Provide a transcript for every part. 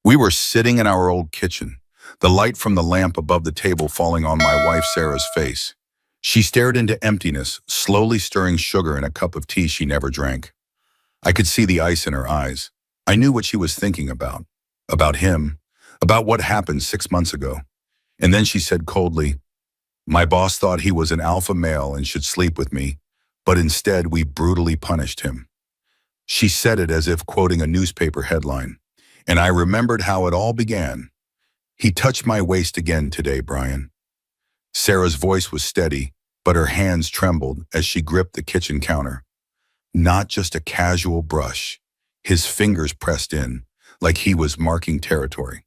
We were sitting in our old kitchen, the light from the lamp above the table falling on my wife Sarah's face. She stared into emptiness, slowly stirring sugar in a cup of tea she never drank. I could see the ice in her eyes. I knew what she was thinking about. About him. About what happened 6 months ago. And then she said coldly, "My boss thought he was an alpha male and should sleep with me, but instead we brutally punished him." She said it as if quoting a newspaper headline. And I remembered how it all began. "He touched my waist again today, Brian." Sarah's voice was steady, but her hands trembled as she gripped the kitchen counter. Not just a casual brush. His fingers pressed in, like he was marking territory.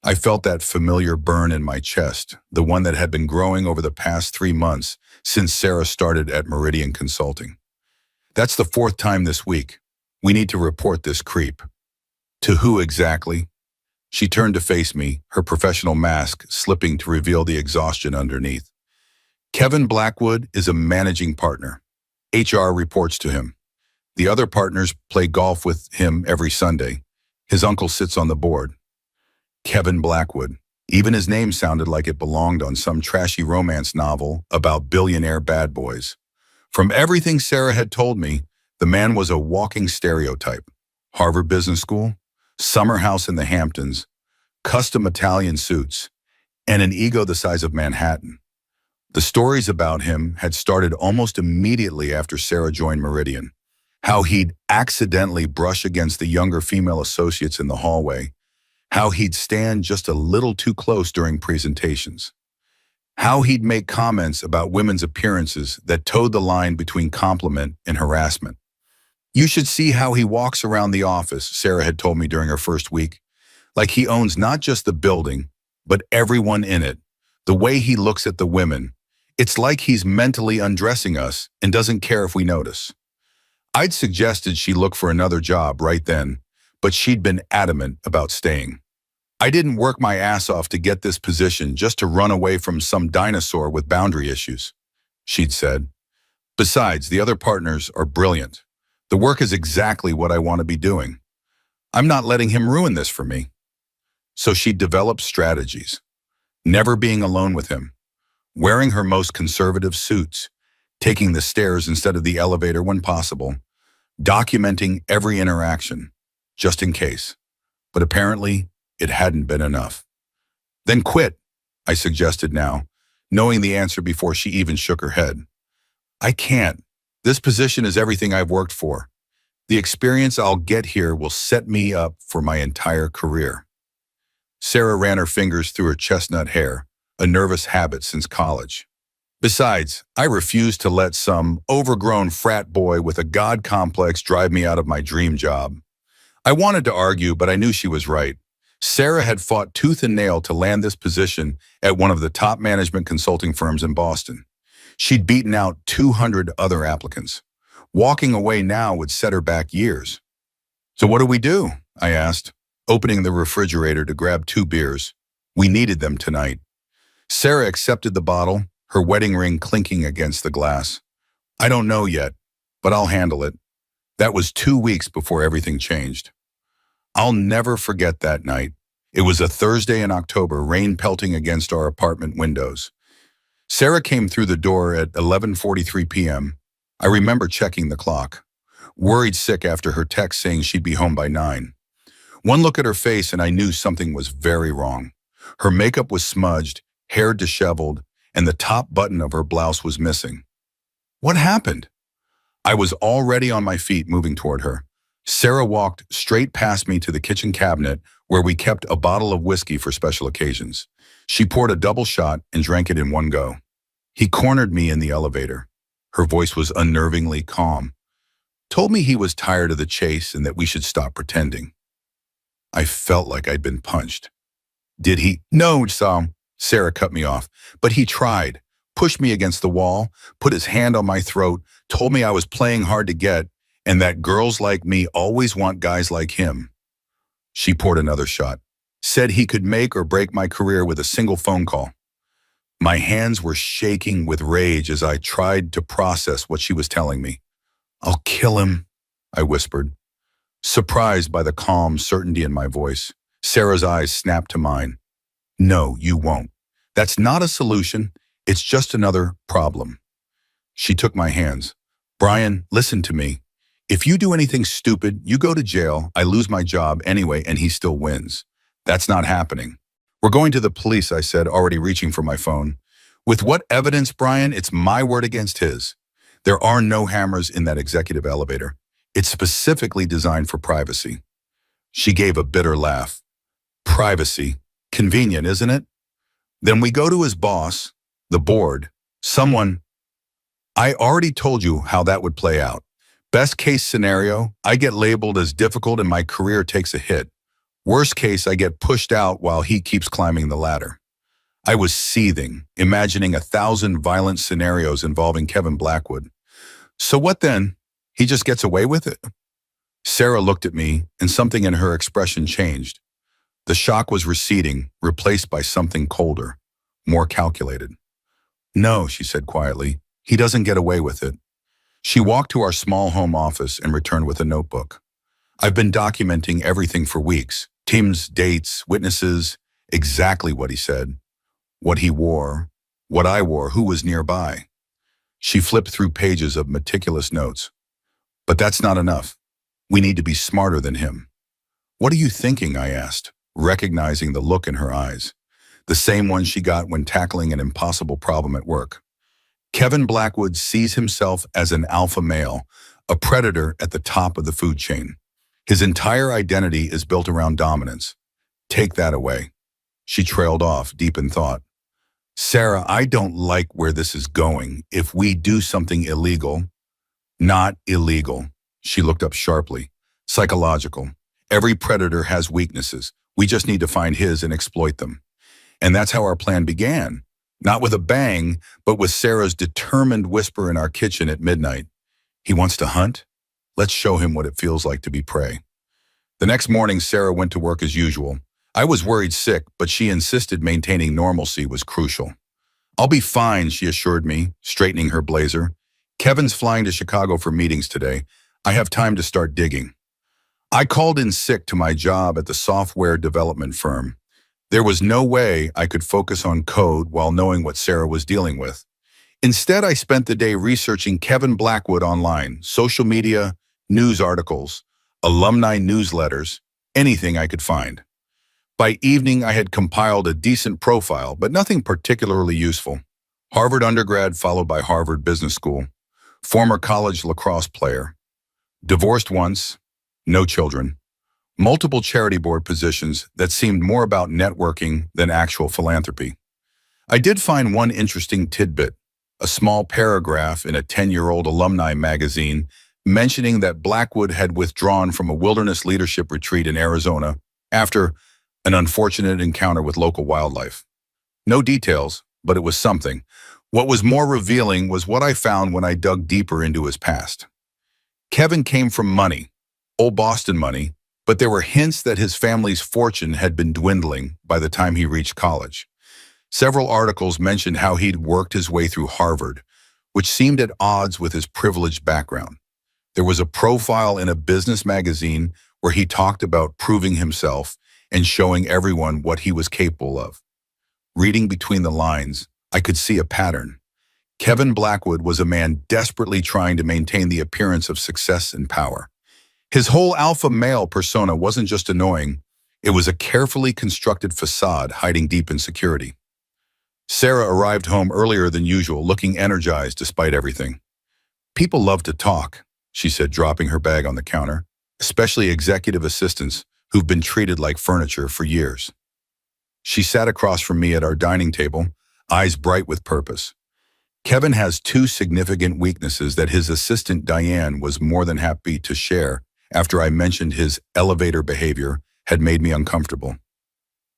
I felt that familiar burn in my chest, the one that had been growing over the past 3 months since Sarah started at Meridian Consulting. "That's the fourth time this week. We need to report this creep." "To who exactly?" She turned to face me, her professional mask slipping to reveal the exhaustion underneath. "Kevin Blackwood is a managing partner. HR reports to him. The other partners play golf with him every Sunday. His uncle sits on the board." Kevin Blackwood. Even his name sounded like it belonged on some trashy romance novel about billionaire bad boys. From everything Sarah had told me, the man was a walking stereotype. Harvard Business School, summer house in the Hamptons, custom Italian suits, and an ego the size of Manhattan. The stories about him had started almost immediately after Sarah joined Meridian. How he'd accidentally brush against the younger female associates in the hallway. How he'd stand just a little too close during presentations. How he'd make comments about women's appearances that towed the line between compliment and harassment. "You should see how he walks around the office," Sarah had told me during her first week. "Like he owns not just the building, but everyone in it. The way he looks at the women. It's like he's mentally undressing us and doesn't care if we notice." I'd suggested she look for another job right then, but she'd been adamant about staying. "I didn't work my ass off to get this position just to run away from some dinosaur with boundary issues," she'd said. "Besides, the other partners are brilliant. The work is exactly what I want to be doing. I'm not letting him ruin this for me." So she developed strategies. Never being alone with him. Wearing her most conservative suits. Taking the stairs instead of the elevator when possible. Documenting every interaction, just in case. But apparently, it hadn't been enough. "Then quit," I suggested now, knowing the answer before she even shook her head. "I can't. This position is everything I've worked for. The experience I'll get here will set me up for my entire career." Sarah ran her fingers through her chestnut hair, a nervous habit since college. "Besides, I refuse to let some overgrown frat boy with a God complex drive me out of my dream job." I wanted to argue, but I knew she was right. Sarah had fought tooth and nail to land this position at one of the top management consulting firms in Boston. She'd beaten out 200 other applicants. Walking away now would set her back years. "So what do we do?" I asked, opening the refrigerator to grab 2 beers. We needed them tonight. Sarah accepted the bottle, her wedding ring clinking against the glass. "I don't know yet, but I'll handle it." That was 2 weeks before everything changed. I'll never forget that night. It was a Thursday in October, rain pelting against our apartment windows. Sarah came through the door at 11:43 p.m. I remember checking the clock. Worried sick after her text saying she'd be home by 9. One look at her face and I knew something was very wrong. Her makeup was smudged, hair disheveled, and the top button of her blouse was missing. What happened? I was already on my feet moving toward her. Sarah walked straight past me to the kitchen cabinet where we kept a bottle of whiskey for special occasions. She poured a double shot and drank it in one go. He cornered me in the elevator. Her voice was unnervingly calm. Told me he was tired of the chase and that we should stop pretending. I felt like I'd been punched. "Did he?" "No, Sam," Sarah cut me off. "But he tried. Pushed me against the wall, put his hand on my throat, told me I was playing hard to get, and that girls like me always want guys like him." She poured another shot. "Said he could make or break my career with a single phone call." My hands were shaking with rage as I tried to process what she was telling me. "I'll kill him," I whispered, surprised by the calm certainty in my voice. Sarah's eyes snapped to mine. No, you won't. That's not a solution. It's just another problem. She took my hands. Brian, listen to me. If you do anything stupid, you go to jail, I lose my job anyway, and he still wins. That's not happening. We're going to the police, I said, already reaching for my phone. With what evidence, Brian? It's my word against his. There are no hammers in that executive elevator. It's specifically designed for privacy. She gave a bitter laugh. Privacy. Convenient, isn't it? Then we go to his boss, the board, someone. I already told you how that would play out. Best case scenario, I get labeled as difficult and my career takes a hit. Worst case, I get pushed out while he keeps climbing the ladder. I was seething, imagining 1,000 violent scenarios involving Kevin Blackwood. So what then? He just gets away with it? Sarah looked at me, and something in her expression changed. The shock was receding, replaced by something colder, more calculated. No, she said quietly, he doesn't get away with it. She walked to our small home office and returned with a notebook. I've been documenting everything for weeks. Teams, dates, witnesses, exactly what he said, what he wore, what I wore, who was nearby. She flipped through pages of meticulous notes. But that's not enough. We need to be smarter than him. What are you thinking? I asked, recognizing the look in her eyes, the same one she got when tackling an impossible problem at work. Kevin Blackwood sees himself as an alpha male, a predator at the top of the food chain. His entire identity is built around dominance. Take that away. She trailed off, deep in thought. Sarah, I don't like where this is going. If we do something illegal, not illegal. She looked up sharply. Psychological. Every predator has weaknesses. We just need to find his and exploit them. And that's how our plan began. Not with a bang, but with Sarah's determined whisper in our kitchen at midnight. He wants to hunt? Let's show him what it feels like to be prey. The next morning, Sarah went to work as usual. I was worried sick, but she insisted maintaining normalcy was crucial. I'll be fine, she assured me, straightening her blazer. Kevin's flying to Chicago for meetings today. I have time to start digging. I called in sick to my job at the software development firm. There was no way I could focus on code while knowing what Sarah was dealing with. Instead, I spent the day researching Kevin Blackwood online, social media, news articles, alumni newsletters, anything I could find. By evening, I had compiled a decent profile, but nothing particularly useful. Harvard undergrad followed by Harvard Business School. Former college lacrosse player. Divorced once. No children. Multiple charity board positions that seemed more about networking than actual philanthropy. I did find one interesting tidbit, a small paragraph in a 10-year-old alumni magazine mentioning that Blackwood had withdrawn from a wilderness leadership retreat in Arizona after an unfortunate encounter with local wildlife. No details, but it was something. What was more revealing was what I found when I dug deeper into his past. Kevin came from money, old Boston money, but there were hints that his family's fortune had been dwindling by the time he reached college. Several articles mentioned how he'd worked his way through Harvard, which seemed at odds with his privileged background. There was a profile in a business magazine where he talked about proving himself and showing everyone what he was capable of. Reading between the lines, I could see a pattern. Kevin Blackwood was a man desperately trying to maintain the appearance of success and power. His whole alpha male persona wasn't just annoying, it was a carefully constructed facade hiding deep insecurity. Sarah arrived home earlier than usual, looking energized despite everything. People love to talk, she said, dropping her bag on the counter, especially executive assistants who've been treated like furniture for years. She sat across from me at our dining table, eyes bright with purpose. Kevin has two significant weaknesses that his assistant Diane was more than happy to share after I mentioned his elevator behavior had made me uncomfortable.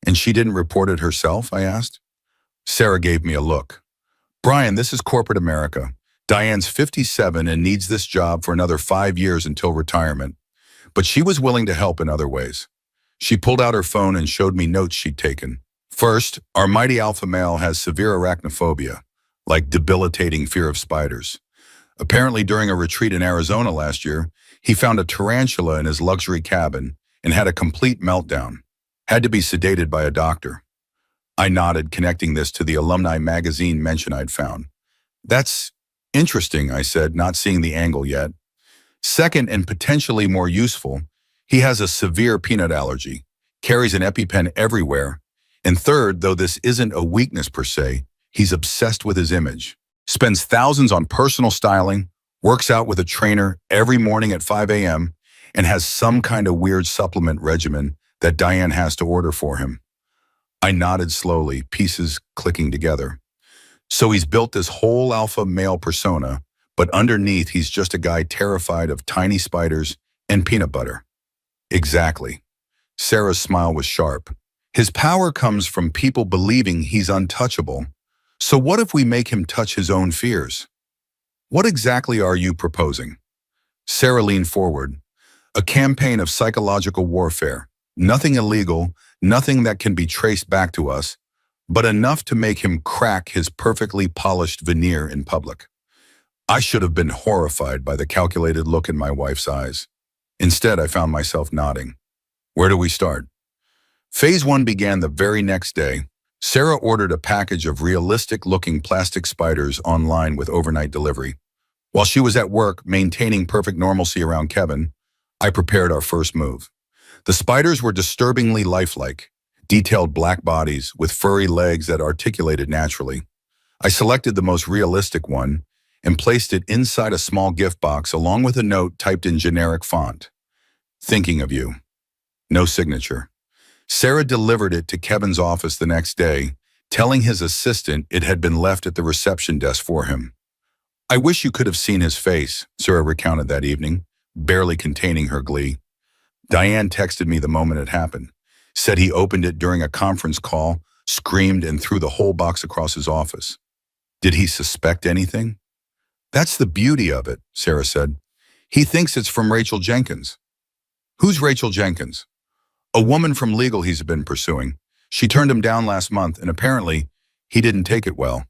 And she didn't report it herself, I asked. Sarah gave me a look. Brian, this is corporate America. Diane's 57 and needs this job for another 5 years until retirement. But she was willing to help in other ways. She pulled out her phone and showed me notes she'd taken. First, our mighty alpha male has severe arachnophobia, like debilitating fear of spiders. Apparently, during a retreat in Arizona last year, he found a tarantula in his luxury cabin and had a complete meltdown. Had to be sedated by a doctor. I nodded, connecting this to the alumni magazine mention I'd found. That's interesting, I said, not seeing the angle yet. Second, and potentially more useful, he has a severe peanut allergy, carries an EpiPen everywhere. And third, though this isn't a weakness per se, he's obsessed with his image. Spends thousands on personal styling, works out with a trainer every morning at 5 a.m., and has some kind of weird supplement regimen that Diane has to order for him. I nodded slowly, pieces clicking together. So he's built this whole alpha male persona, but underneath he's just a guy terrified of tiny spiders and peanut butter. Exactly. Sarah's smile was sharp. His power comes from people believing he's untouchable. So what if we make him touch his own fears? What exactly are you proposing? Sarah leaned forward. A campaign of psychological warfare. Nothing illegal, nothing that can be traced back to us, but enough to make him crack his perfectly polished veneer in public. I should have been horrified by the calculated look in my wife's eyes. Instead, I found myself nodding. Where do we start? Phase 1 began the very next day. Sarah ordered a package of realistic-looking plastic spiders online with overnight delivery. While she was at work, maintaining perfect normalcy around Kevin, I prepared our first move. The spiders were disturbingly lifelike, detailed black bodies with furry legs that articulated naturally. I selected the most realistic one and placed it inside a small gift box along with a note typed in generic font. Thinking of you. No signature. Sarah delivered it to Kevin's office the next day, telling his assistant it had been left at the reception desk for him. I wish you could have seen his face, Sarah recounted that evening, barely containing her glee. Diane texted me the moment it happened, said he opened it during a conference call, screamed and threw the whole box across his office. Did he suspect anything? That's the beauty of it, Sarah said. He thinks it's from Rachel Jenkins. Who's Rachel Jenkins? A woman from legal he's been pursuing. She turned him down last month and apparently he didn't take it well.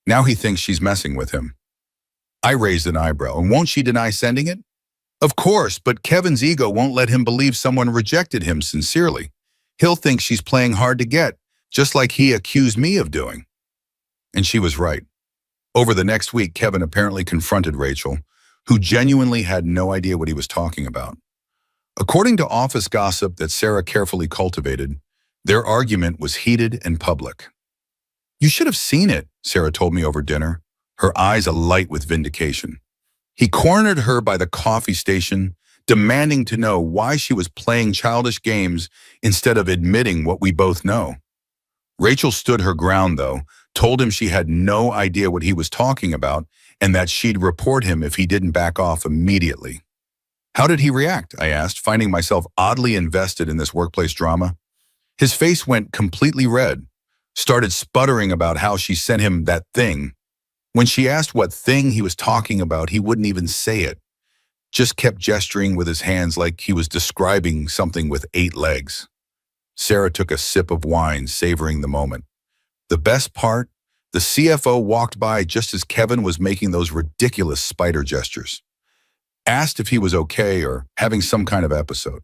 Now he thinks she's messing with him. I raised an eyebrow. And won't she deny sending it? Of course, but Kevin's ego won't let him believe someone rejected him sincerely. He'll think she's playing hard to get, just like he accused me of doing. And she was right. Over the next week, Kevin apparently confronted Rachel, who genuinely had no idea what he was talking about. According to office gossip that Sarah carefully cultivated, their argument was heated and public. You should have seen it, Sarah told me over dinner, her eyes alight with vindication. He cornered her by the coffee station, demanding to know why she was playing childish games instead of admitting what we both know. Rachel stood her ground, though, told him she had no idea what he was talking about and that she'd report him if he didn't back off immediately. How did he react? I asked, finding myself oddly invested in this workplace drama. His face went completely red, started sputtering about how she sent him that thing. When she asked what thing he was talking about, he wouldn't even say it, just kept gesturing with his hands like he was describing something with 8 legs. Sarah took a sip of wine, savoring the moment. The best part, the CFO walked by just as Kevin was making those ridiculous spider gestures. Asked if he was okay or having some kind of episode.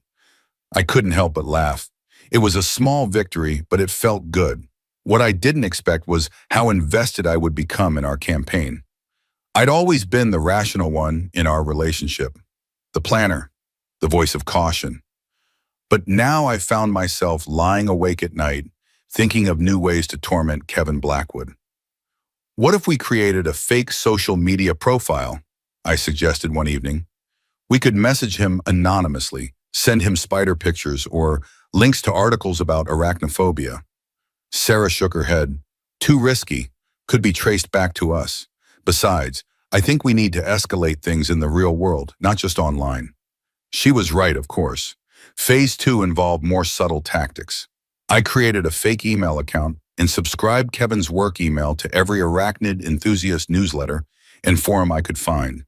I couldn't help but laugh. It was a small victory, but it felt good. What I didn't expect was how invested I would become in our campaign. I'd always been the rational one in our relationship, the planner, the voice of caution. But now I found myself lying awake at night, thinking of new ways to torment Kevin Blackwood. What if we created a fake social media profile? I suggested one evening. We could message him anonymously, send him spider pictures or links to articles about arachnophobia. Sarah shook her head. Too risky. Could be traced back to us. Besides, I think we need to escalate things in the real world, not just online. She was right, of course. Phase 2 involved more subtle tactics. I created a fake email account and subscribed Kevin's work email to every arachnid enthusiast newsletter and forum I could find.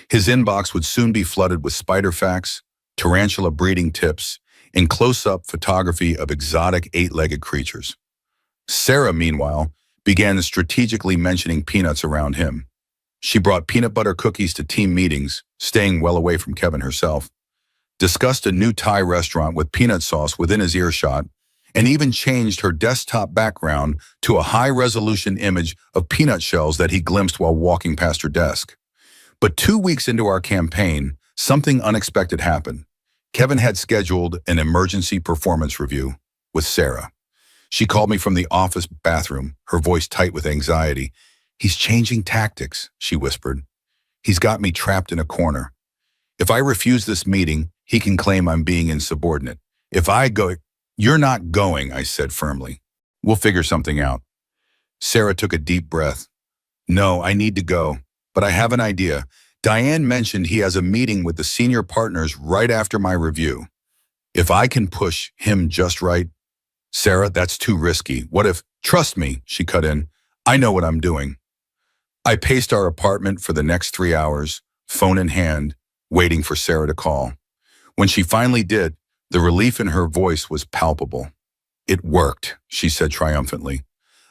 His inbox would soon be flooded with spider facts, tarantula breeding tips, and close-up photography of exotic 8-legged creatures. Sarah, meanwhile, began strategically mentioning peanuts around him. She brought peanut butter cookies to team meetings, staying well away from Kevin herself, discussed a new Thai restaurant with peanut sauce within his earshot, and even changed her desktop background to a high-resolution image of peanut shells that he glimpsed while walking past her desk. But 2 weeks into our campaign, something unexpected happened. Kevin had scheduled an emergency performance review with Sarah. She called me from the office bathroom, her voice tight with anxiety. "He's changing tactics," she whispered. "He's got me trapped in a corner. If I refuse this meeting, he can claim I'm being insubordinate. If I go—" "You're not going," I said firmly. "We'll figure something out." Sarah took a deep breath. "No, I need to go, but I have an idea. Diane mentioned he has a meeting with the senior partners right after my review. If I can push him just right—" "Sarah, that's too risky. What if—" "Trust me," she cut in. "I know what I'm doing." I paced our apartment for the next 3 hours, phone in hand, waiting for Sarah to call. When she finally did, the relief in her voice was palpable. "It worked," she said triumphantly.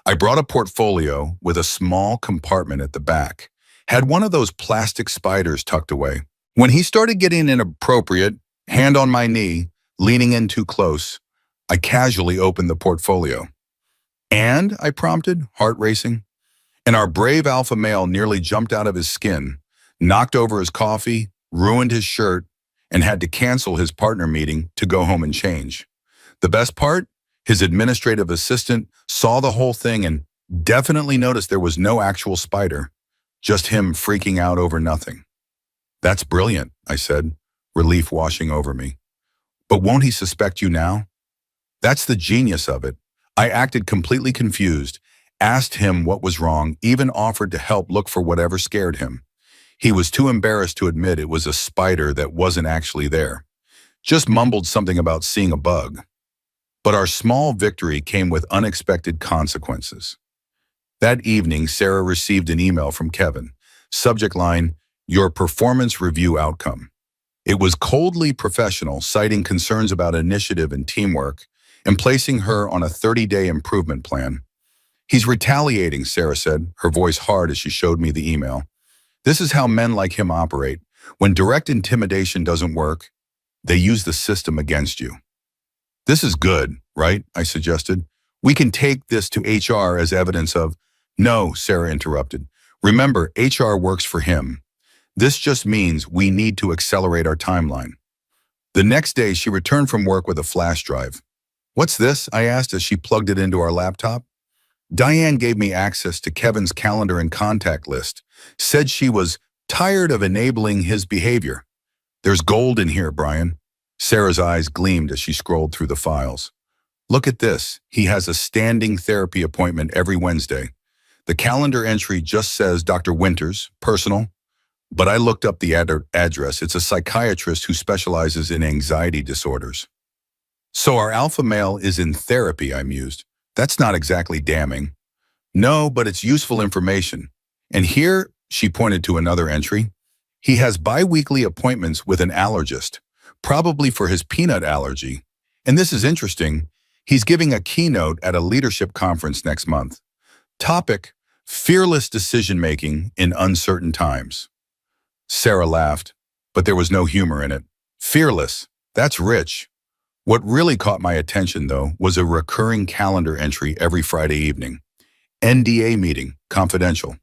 "I brought a portfolio with a small compartment at the back. Had one of those plastic spiders tucked away. When he started getting inappropriate, hand on my knee, leaning in too close, I casually opened the portfolio." "And?" I prompted, heart racing. And our brave alpha male nearly jumped out of his skin, knocked over his coffee, ruined his shirt, and had to cancel his partner meeting to go home and change. The best part? His administrative assistant saw the whole thing and definitely noticed there was no actual spider, just him freaking out over nothing. "That's brilliant," I said, relief washing over me. "But won't he suspect you now?" "That's the genius of it." I acted completely confused, asked him what was wrong, even offered to help look for whatever scared him. He was too embarrassed to admit it was a spider that wasn't actually there. Just mumbled something about seeing a bug. But our small victory came with unexpected consequences. That evening, Sarah received an email from Kevin. Subject line, "Your performance review outcome." It was coldly professional, citing concerns about initiative and teamwork, and placing her on a 30-day improvement plan. "He's retaliating," Sarah said, her voice hard as she showed me the email. "This is how men like him operate. When direct intimidation doesn't work, they use the system against you." "This is good, right?" I suggested. "We can take this to HR as evidence of—" "No," Sarah interrupted. "Remember, HR works for him. This just means we need to accelerate our timeline." The next day, she returned from work with a flash drive. "What's this?" I asked as she plugged it into our laptop. "Diane gave me access to Kevin's calendar and contact list. Said she was tired of enabling his behavior. There's gold in here, Brian." Sarah's eyes gleamed as she scrolled through the files. "Look at this. He has a standing therapy appointment every Wednesday. The calendar entry just says Dr. Winters, personal. But I looked up the address. It's a psychiatrist who specializes in anxiety disorders." "So our alpha male is in therapy," I mused. "That's not exactly damning." "No, but it's useful information. And here," she pointed to another entry, "he has bi-weekly appointments with an allergist, probably for his peanut allergy. And this is interesting. He's giving a keynote at a leadership conference next month. Topic, fearless decision-making in uncertain times." Sarah laughed, but there was no humor in it. "Fearless, that's rich." What really caught my attention, though, was a recurring calendar entry every Friday evening. "NDA meeting, confidential."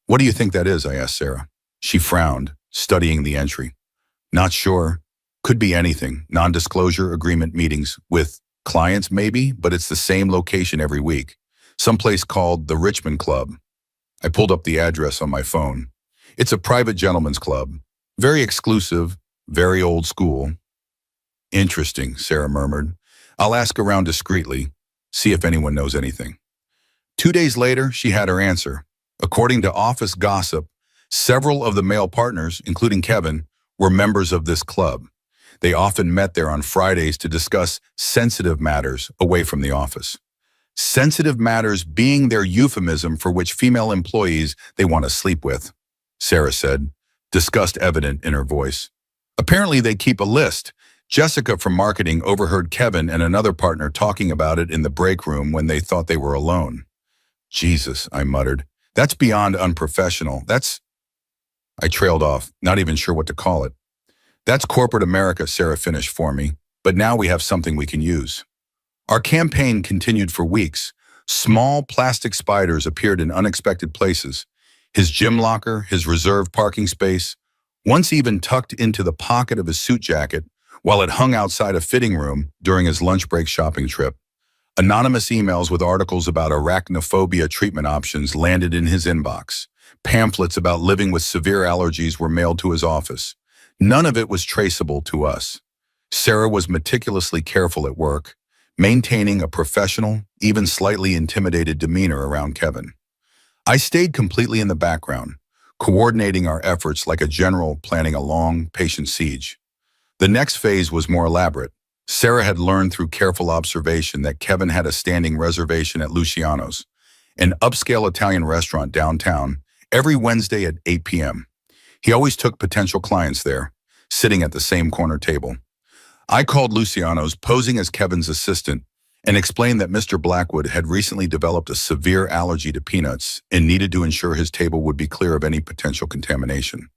"What do you think that is?" I asked Sarah. She frowned, studying the entry. "Not sure. Could be anything. Non-disclosure agreement meetings with clients maybe, but it's the same location every week. Someplace called the Richmond Club." I pulled up the address on my phone. "It's a private gentleman's club. Very exclusive, very old school." "Interesting," Sarah murmured. "I'll ask around discreetly, see if anyone knows anything." 2 days later, she had her answer. According to office gossip, several of the male partners, including Kevin, were members of this club. They often met there on Fridays to discuss sensitive matters away from the office. Sensitive matters being their euphemism for which female employees they want to sleep with, Sarah said, disgust evident in her voice. "Apparently they keep a list. Jessica from marketing overheard Kevin and another partner talking about it in the break room when they thought they were alone." "Jesus," I muttered. "That's beyond unprofessional. I trailed off, not even sure what to call it. "That's corporate America," Sarah finished for me. "But now we have something we can use." Our campaign continued for weeks. Small plastic spiders appeared in unexpected places. His gym locker, his reserved parking space, once even tucked into the pocket of his suit jacket while it hung outside a fitting room during his lunch break shopping trip. Anonymous emails with articles about arachnophobia treatment options landed in his inbox. Pamphlets about living with severe allergies were mailed to his office. None of it was traceable to us. Sarah was meticulously careful at work, maintaining a professional, even slightly intimidated demeanor around Kevin. I stayed completely in the background, coordinating our efforts like a general planning a long, patient siege. The next phase was more elaborate. Sarah had learned through careful observation that Kevin had a standing reservation at Luciano's, an upscale Italian restaurant downtown, every Wednesday at 8 p.m. He always took potential clients there, sitting at the same corner table. I called Luciano's, posing as Kevin's assistant, and explained that Mr. Blackwood had recently developed a severe allergy to peanuts and needed to ensure his table would be clear of any potential contamination.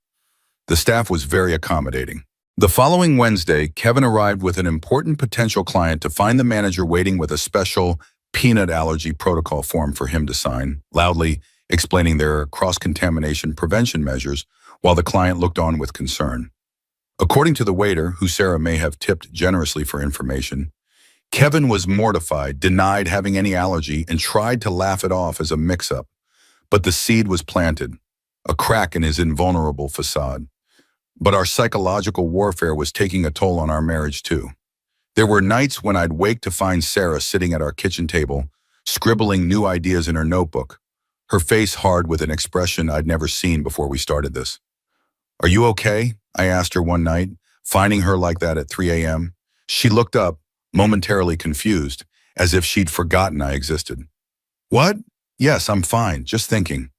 The staff was very accommodating. The following Wednesday, Kevin arrived with an important potential client to find the manager waiting with a special peanut allergy protocol form for him to sign, loudly explaining their cross-contamination prevention measures while the client looked on with concern. According to the waiter, who Sarah may have tipped generously for information, Kevin was mortified, denied having any allergy, and tried to laugh it off as a mix-up. But the seed was planted, a crack in his invulnerable facade. But our psychological warfare was taking a toll on our marriage too. There were nights when I'd wake to find Sarah sitting at our kitchen table, scribbling new ideas in her notebook, her face hard with an expression I'd never seen before we started this. "Are you okay?" I asked her one night, finding her like that at 3 a.m. She looked up, momentarily confused, as if she'd forgotten I existed. "What? Yes, I'm fine, just thinking."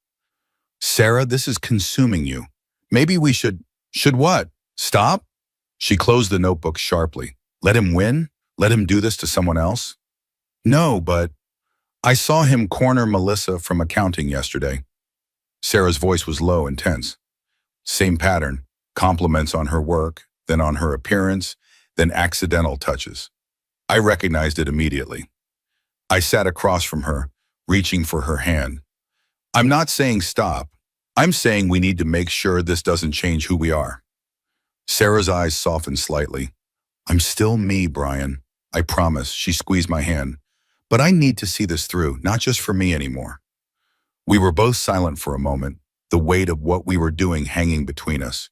"Sarah, this is consuming you. Maybe we should..." "Should what? Stop?" She closed the notebook sharply. "Let him win? Let him do this to someone else?" "No, but I saw him corner Melissa from accounting yesterday." Sarah's voice was low and tense. Same pattern. Compliments on her work, then on her appearance, then accidental touches. I recognized it immediately. I sat across from her, reaching for her hand. "I'm not saying stop. I'm saying we need to make sure this doesn't change who we are." Sarah's eyes softened slightly. "I'm still me, Brian. I promise." She squeezed my hand. "But I need to see this through, not just for me anymore." We were both silent for a moment, the weight of what we were doing hanging between us.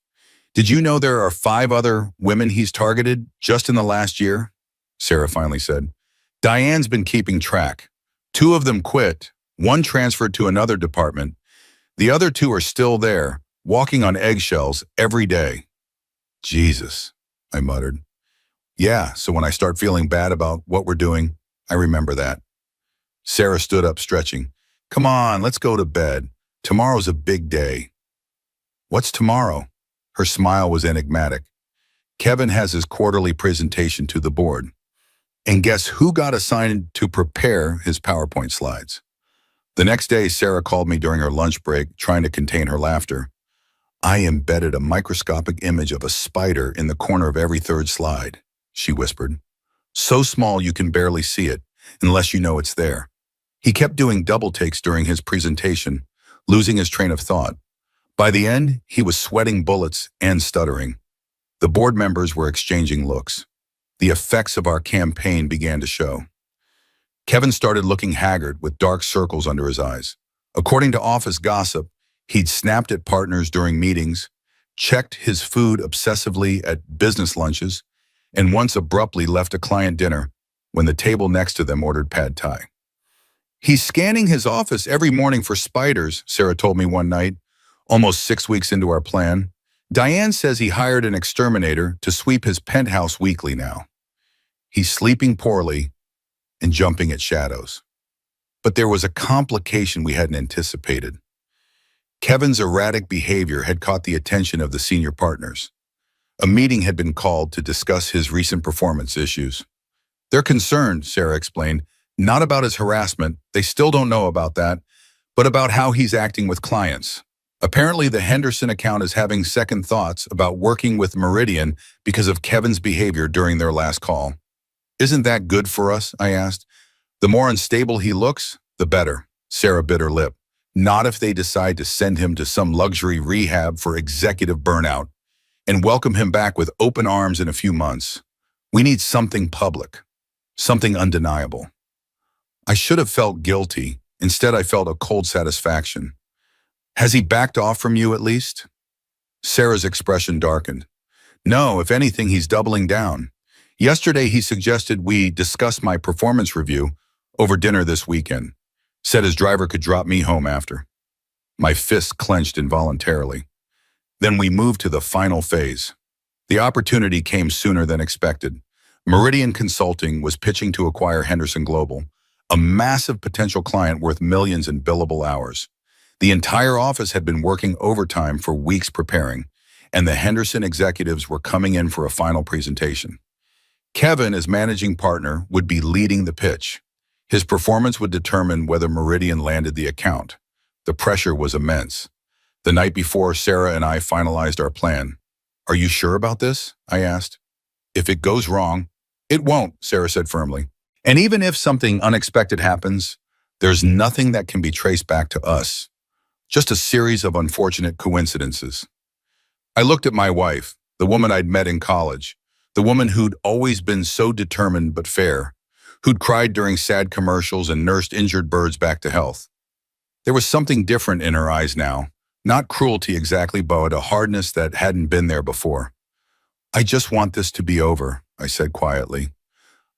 "Did you know there are 5 other women he's targeted just in the last year?" Sarah finally said. "Diane's been keeping track. 2 of them quit, 1 transferred to another department. The other 2 are still there, walking on eggshells every day." "Jesus," I muttered. "Yeah, so when I start feeling bad about what we're doing, I remember that." Sarah stood up, stretching. "Come on, let's go to bed. Tomorrow's a big day." "What's tomorrow?" Her smile was enigmatic. "Kevin has his quarterly presentation to the board. And guess who got assigned to prepare his PowerPoint slides?" The next day, Sarah called me during her lunch break, trying to contain her laughter. "I embedded a microscopic image of a spider in the corner of every 3rd slide," she whispered. "So small you can barely see it, unless you know it's there." He kept doing double takes during his presentation, losing his train of thought. By the end, he was sweating bullets and stuttering. The board members were exchanging looks. The effects of our campaign began to show. Kevin started looking haggard with dark circles under his eyes. According to office gossip, he'd snapped at partners during meetings, checked his food obsessively at business lunches, and once abruptly left a client dinner when the table next to them ordered pad thai. "He's scanning his office every morning for spiders," Sarah told me one night, almost 6 weeks into our plan. "Diane says he hired an exterminator to sweep his penthouse weekly now. He's sleeping poorly and jumping at shadows." But there was a complication we hadn't anticipated. Kevin's erratic behavior had caught the attention of the senior partners. A meeting had been called to discuss his recent performance issues. "They're concerned," Sarah explained, "not about his harassment, they still don't know about that, but about how he's acting with clients. Apparently, the Henderson account is having second thoughts about working with Meridian because of Kevin's behavior during their last call." Isn't that good for us? I asked. The more unstable he looks, the better, Sarah bit her lip. Not if they decide to send him to some luxury rehab for executive burnout and welcome him back with open arms in a few months. We need something public, something undeniable. I should have felt guilty. Instead, I felt a cold satisfaction. Has he backed off from you at least? Sarah's expression darkened. No, if anything, he's doubling down. Yesterday, he suggested we discuss my performance review over dinner this weekend. Said his driver could drop me home after. My fists clenched involuntarily. Then we moved to the final phase. The opportunity came sooner than expected. Meridian Consulting was pitching to acquire Henderson Global, a massive potential client worth millions in billable hours. The entire office had been working overtime for weeks preparing, and the Henderson executives were coming in for a final presentation. Kevin, as managing partner, would be leading the pitch. His performance would determine whether Meridian landed the account. The pressure was immense. The night before, Sarah and I finalized our plan. Are you sure about this? I asked. If it goes wrong, it won't, Sarah said firmly. And even if something unexpected happens, there's nothing that can be traced back to us. Just a series of unfortunate coincidences. I looked at my wife, the woman I'd met in college, the woman who'd always been so determined but fair, who'd cried during sad commercials and nursed injured birds back to health. There was something different in her eyes now, not cruelty exactly, but a hardness that hadn't been there before. I just want this to be over, I said quietly.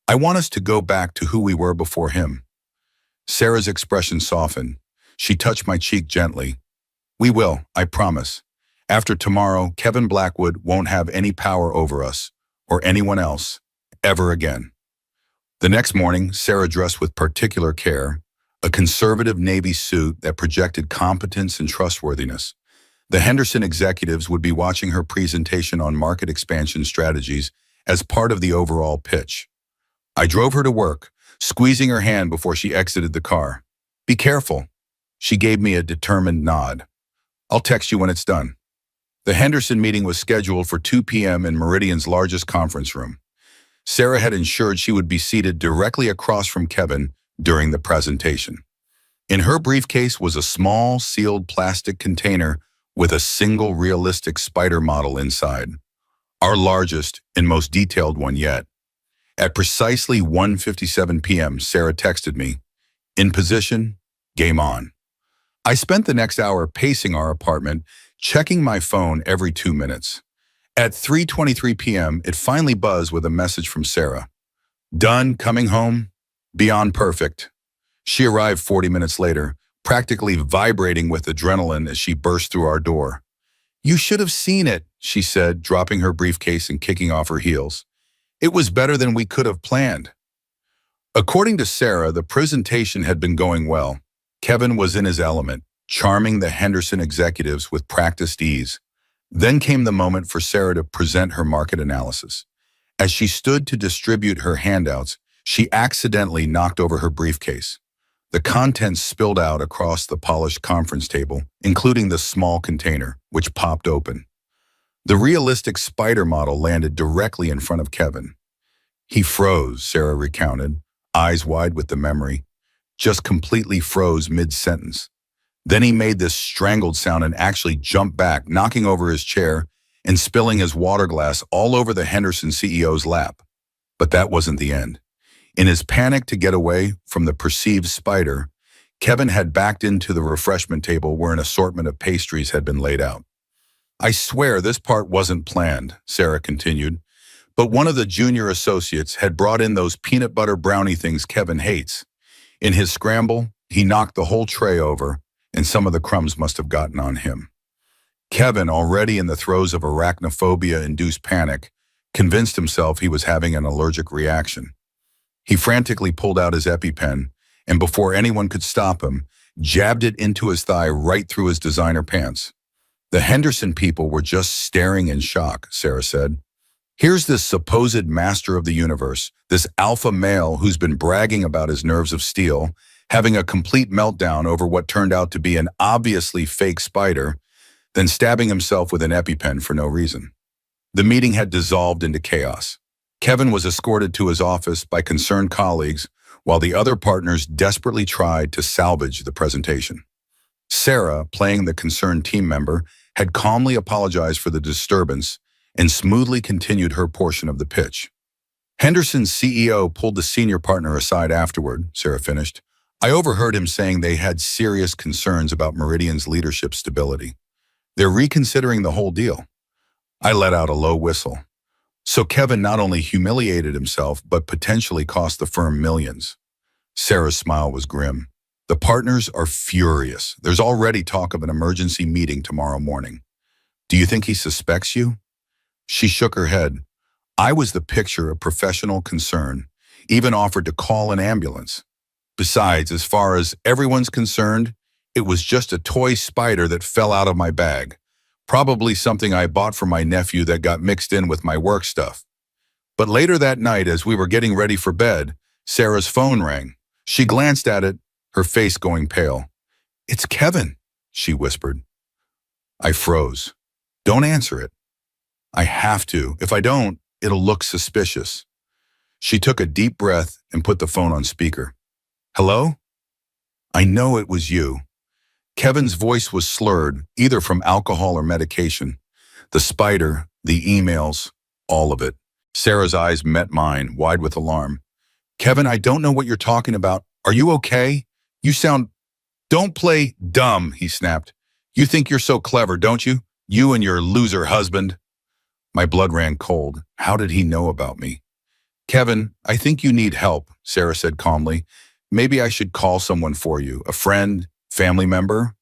I want us to go back to who we were before him. Sarah's expression softened. She touched my cheek gently. We will, I promise. After tomorrow, Kevin Blackwood won't have any power over us, or anyone else, ever again. The next morning, Sarah dressed with particular care, a conservative navy suit that projected competence and trustworthiness. The Henderson executives would be watching her presentation on market expansion strategies as part of the overall pitch. I drove her to work, squeezing her hand before she exited the car. Be careful. She gave me a determined nod. I'll text you when it's done. The Henderson meeting was scheduled for 2 p.m. in Meridian's largest conference room. Sarah had ensured she would be seated directly across from Kevin during the presentation. In her briefcase was a small, sealed plastic container with a single realistic spider model inside, our largest and most detailed one yet. At precisely 1:57 p.m., Sarah texted me, in position, game on. I spent the next hour pacing our apartment, checking my phone every 2 minutes. At 3:23 p.m., it finally buzzed with a message from Sarah. Done, coming home, beyond perfect. She arrived 40 minutes later, practically vibrating with adrenaline as she burst through our door. You should have seen it, she said, dropping her briefcase and kicking off her heels. It was better than we could have planned. According to Sarah, the presentation had been going well. Kevin was in his element, charming the Henderson executives with practiced ease. Then came the moment for Sarah to present her market analysis. As she stood to distribute her handouts, she accidentally knocked over her briefcase. The contents spilled out across the polished conference table, including the small container, which popped open. The realistic spider model landed directly in front of Kevin. He froze, Sarah recounted, eyes wide with the memory, just completely froze mid-sentence. Then he made this strangled sound and actually jumped back, knocking over his chair and spilling his water glass all over the Henderson CEO's lap. But that wasn't the end. In his panic to get away from the perceived spider, Kevin had backed into the refreshment table where an assortment of pastries had been laid out. I swear this part wasn't planned, Sarah continued, but one of the junior associates had brought in those peanut butter brownie things Kevin hates. In his scramble, he knocked the whole tray over, and some of the crumbs must have gotten on him. Kevin, already in the throes of arachnophobia-induced panic, convinced himself he was having an allergic reaction. He frantically pulled out his EpiPen, and before anyone could stop him, jabbed it into his thigh right through his designer pants. The Henderson people were just staring in shock, Sarah said. Here's this supposed master of the universe, this alpha male who's been bragging about his nerves of steel, having a complete meltdown over what turned out to be an obviously fake spider, then stabbing himself with an EpiPen for no reason. The meeting had dissolved into chaos. Kevin was escorted to his office by concerned colleagues while the other partners desperately tried to salvage the presentation. Sarah, playing the concerned team member, had calmly apologized for the disturbance and smoothly continued her portion of the pitch. Henderson's CEO pulled the senior partner aside afterward, Sarah finished. I overheard him saying they had serious concerns about Meridian's leadership stability. They're reconsidering the whole deal. I let out a low whistle. So Kevin not only humiliated himself, but potentially cost the firm millions. Sarah's smile was grim. The partners are furious. There's already talk of an emergency meeting tomorrow morning. Do you think he suspects you? She shook her head. I was the picture of professional concern, even offered to call an ambulance. Besides, as far as everyone's concerned, it was just a toy spider that fell out of my bag. Probably something I bought for my nephew that got mixed in with my work stuff. But later that night, as we were getting ready for bed, Sarah's phone rang. She glanced at it, her face going pale. It's Kevin, she whispered. I froze. Don't answer it. I have to. If I don't, it'll look suspicious. She took a deep breath and put the phone on speaker. Hello? I know it was you. Kevin's voice was slurred, either from alcohol or medication. The spider, the emails, all of it. Sarah's eyes met mine, wide with alarm. Kevin, I don't know what you're talking about. Are you okay? You sound... Don't play dumb, he snapped. You think you're so clever, don't you? You and your loser husband. My blood ran cold. How did he know about me? Kevin, I think you need help, Sarah said calmly. Maybe I should call someone for you, a friend, family member.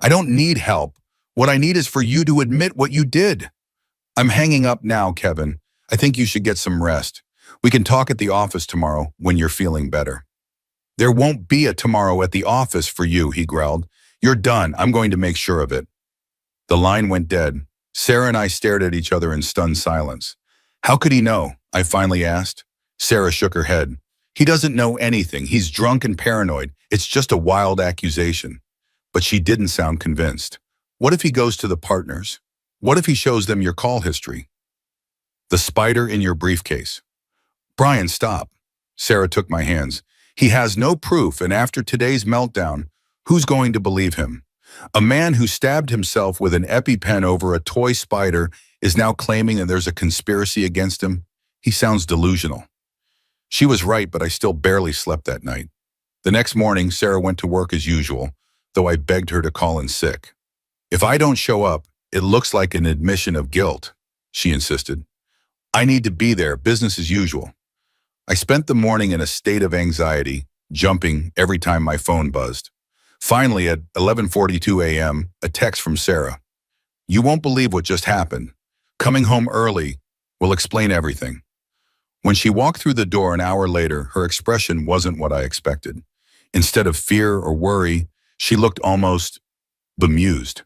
I don't need help. What I need is for you to admit what you did. I'm hanging up now, Kevin. I think you should get some rest. We can talk at the office tomorrow when you're feeling better. There won't be a tomorrow at the office for you, he growled. You're done. I'm going to make sure of it. The line went dead. Sarah and I stared at each other in stunned silence. How could he know? I finally asked. Sarah shook her head. He doesn't know anything. He's drunk and paranoid. It's just a wild accusation. But she didn't sound convinced. What if he goes to the partners? What if he shows them your call history? The spider in your briefcase. Brian, stop. Sarah took my hands. He has no proof, and after today's meltdown, who's going to believe him? A man who stabbed himself with an EpiPen over a toy spider is now claiming that there's a conspiracy against him. He sounds delusional. She was right, but I still barely slept that night. The next morning, Sarah went to work as usual, though I begged her to call in sick. If I don't show up, it looks like an admission of guilt, she insisted. I need to be there, business as usual. I spent the morning in a state of anxiety, jumping every time my phone buzzed. Finally, at 11:42 a.m., a text from Sarah. You won't believe what just happened. Coming home early will explain everything. When she walked through the door an hour later, her expression wasn't what I expected. Instead of fear or worry, she looked almost bemused.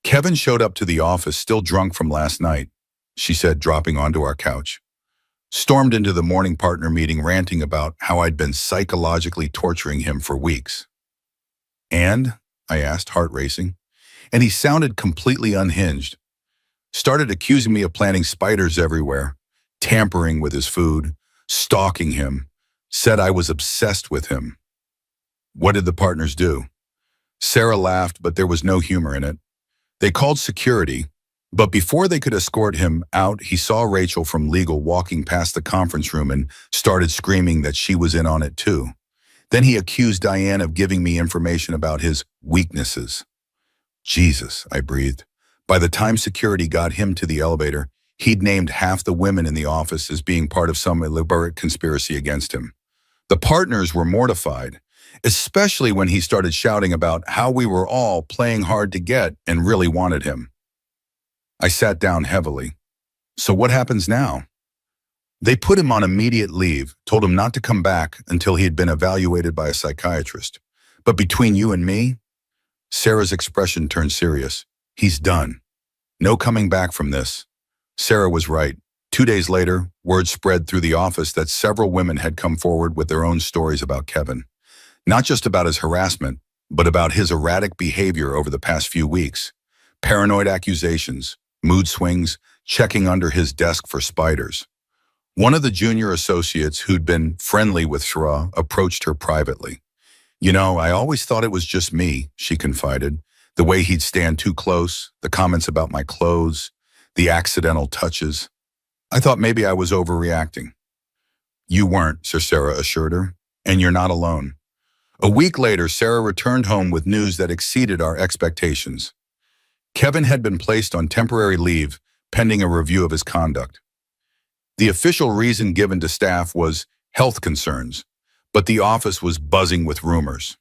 Kevin showed up to the office still drunk from last night, she said, dropping onto our couch. Stormed into the morning partner meeting ranting about how I'd been psychologically torturing him for weeks. And? I asked, heart racing. And he sounded completely unhinged. Started accusing me of planting spiders everywhere, tampering with his food, stalking him, said I was obsessed with him. What did the partners do? Sarah laughed, but there was no humor in it. They called security, but before they could escort him out, he saw Rachel from legal walking past the conference room and started screaming that she was in on it too. Then he accused Diane of giving me information about his weaknesses. Jesus, I breathed. By the time security got him to the elevator, he'd named half the women in the office as being part of some elaborate conspiracy against him. The partners were mortified, especially when he started shouting about how we were all playing hard to get and really wanted him. I sat down heavily. So what happens now? They put him on immediate leave, told him not to come back until he had been evaluated by a psychiatrist. But between you and me, Sarah's expression turned serious. He's done. No coming back from this. Sarah was right. 2 days later, word spread through the office that several women had come forward with their own stories about Kevin. Not just about his harassment, but about his erratic behavior over the past few weeks. Paranoid accusations, mood swings, checking under his desk for spiders. One of the junior associates who'd been friendly with Shra approached her privately. You know, I always thought it was just me, she confided. The way he'd stand too close, the comments about my clothes, the accidental touches. I thought maybe I was overreacting. You weren't, Sir Sarah assured her, and you're not alone. A week later, Sarah returned home with news that exceeded our expectations. Kevin had been placed on temporary leave pending a review of his conduct. The official reason given to staff was health concerns, but the office was buzzing with rumors.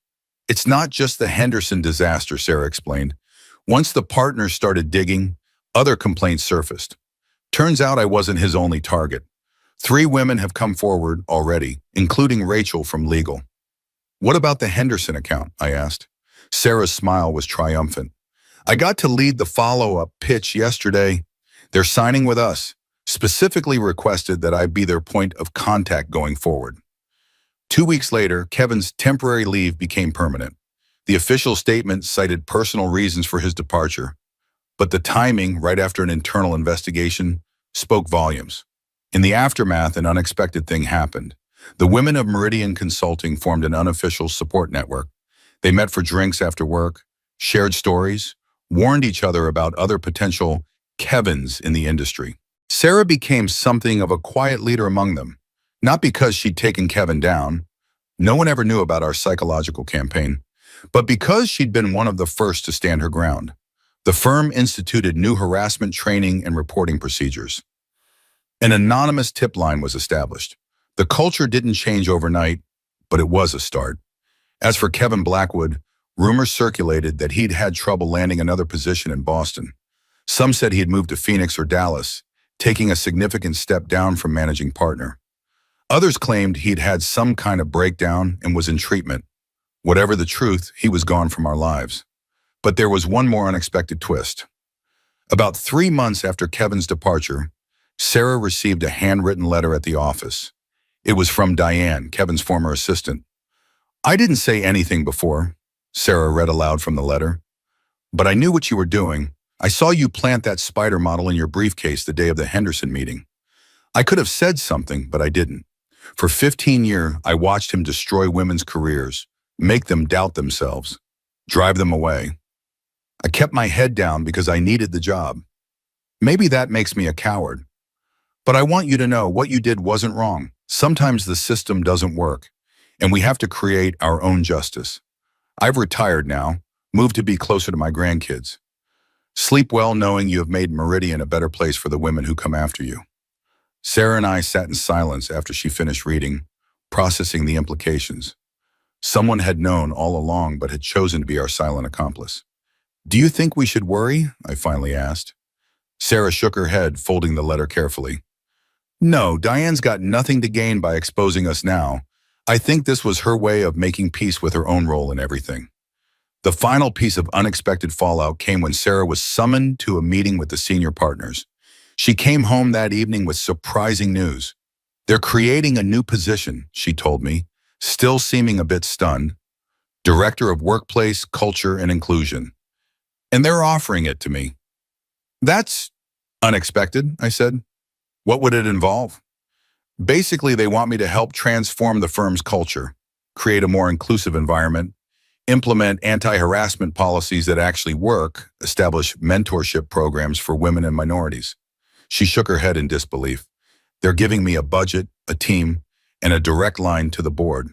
It's not just the Henderson disaster, Sarah explained. Once the partners started digging, other complaints surfaced. Turns out I wasn't his only target. 3 women have come forward already, including Rachel from legal. What about the Henderson account? I asked. Sarah's smile was triumphant. I got to lead the follow-up pitch yesterday. They're signing with us, specifically requested that I be their point of contact going forward. 2 weeks later, Kevin's temporary leave became permanent. The official statement cited personal reasons for his departure, but the timing, right after an internal investigation, spoke volumes. In the aftermath, an unexpected thing happened. The women of Meridian Consulting formed an unofficial support network. They met for drinks after work, shared stories, warned each other about other potential Kevins in the industry. Sarah became something of a quiet leader among them, not because she'd taken Kevin down. No one ever knew about our psychological campaign, but because she'd been one of the first to stand her ground. The firm instituted new harassment training and reporting procedures. An anonymous tip line was established. The culture didn't change overnight, but it was a start. As for Kevin Blackwood, rumors circulated that he'd had trouble landing another position in Boston. Some said he had moved to Phoenix or Dallas, taking a significant step down from managing partner. Others claimed he'd had some kind of breakdown and was in treatment. Whatever the truth, he was gone from our lives. But there was one more unexpected twist. About 3 months after Kevin's departure, Sarah received a handwritten letter at the office. It was from Diane, Kevin's former assistant. I didn't say anything before, Sarah read aloud from the letter, but I knew what you were doing. I saw you plant that spider model in your briefcase the day of the Henderson meeting. I could have said something, but I didn't. For 15 years, I watched him destroy women's careers, make them doubt themselves, drive them away. I kept my head down because I needed the job. Maybe that makes me a coward. But I want you to know what you did wasn't wrong. Sometimes the system doesn't work, and we have to create our own justice. I've retired now, moved to be closer to my grandkids. Sleep well knowing you have made Meridian a better place for the women who come after you. Sarah and I sat in silence after she finished reading, processing the implications. Someone had known all along but had chosen to be our silent accomplice. Do you think we should worry? I finally asked. Sarah shook her head, folding the letter carefully. No, Diane's got nothing to gain by exposing us now. I think this was her way of making peace with her own role in everything. The final piece of unexpected fallout came when Sarah was summoned to a meeting with the senior partners. She came home that evening with surprising news. They're creating a new position, she told me, still seeming a bit stunned. Director of Workplace, Culture, and Inclusion. And they're offering it to me. That's unexpected, I said. What would it involve? Basically, they want me to help transform the firm's culture, create a more inclusive environment, implement anti-harassment policies that actually work, establish mentorship programs for women and minorities. She shook her head in disbelief. They're giving me a budget, a team, and a direct line to the board.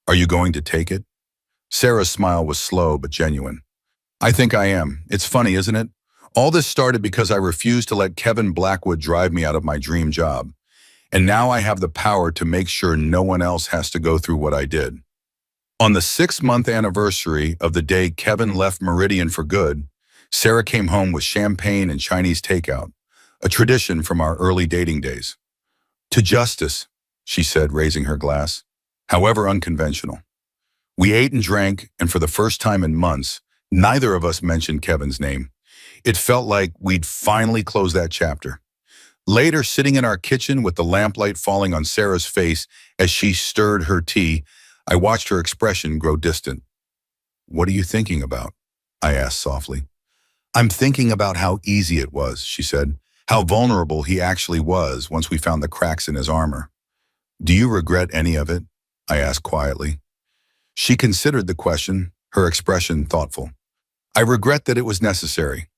Are you going to take it? Sarah's smile was slow but genuine. I think I am. It's funny, isn't it? All this started because I refused to let Kevin Blackwood drive me out of my dream job. And now I have the power to make sure no one else has to go through what I did. On the 6-month anniversary of the day Kevin left Meridian for good, Sarah came home with champagne and Chinese takeout, a tradition from our early dating days. To justice, she said, raising her glass, however unconventional. We ate and drank, and for the first time in months, neither of us mentioned Kevin's name. It felt like we'd finally closed that chapter. Later, sitting in our kitchen with the lamplight falling on Sarah's face as she stirred her tea, I watched her expression grow distant. What are you thinking about? I asked softly. I'm thinking about how easy it was, she said. how vulnerable he actually was once we found the cracks in his armor. Do you regret any of it? I asked quietly. She considered the question, her expression thoughtful. I regret that it was necessary.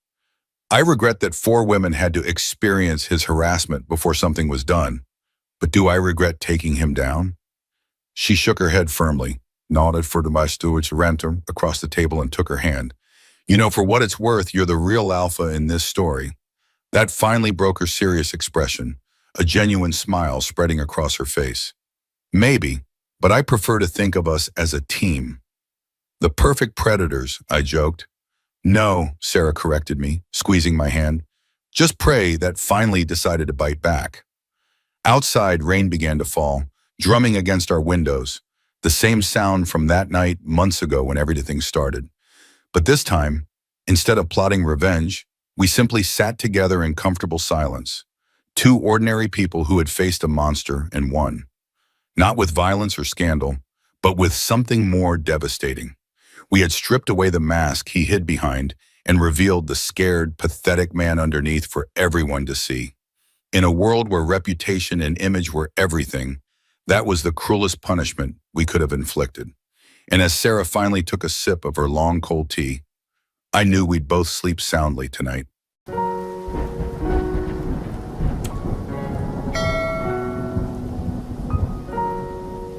I regret that 4 women had to experience his harassment before something was done. But do I regret taking him down? She shook her head firmly, nodded for my steward to renter across the table and took her hand. You know, for what it's worth, you're the real alpha in this story. That finally broke her serious expression, a genuine smile spreading across her face. Maybe, but I prefer to think of us as a team. The perfect predators, I joked. No, Sarah corrected me, squeezing my hand. Just prey that finally decided to bite back. Outside, rain began to fall, drumming against our windows, the same sound from that night months ago when everything started. But this time, instead of plotting revenge, we simply sat together in comfortable silence. 2 ordinary people who had faced a monster and won. Not with violence or scandal, but with something more devastating. We had stripped away the mask he hid behind and revealed the scared, pathetic man underneath for everyone to see. In a world where reputation and image were everything, that was the cruelest punishment we could have inflicted. And as Sarah finally took a sip of her long cold tea, I knew we'd both sleep soundly tonight.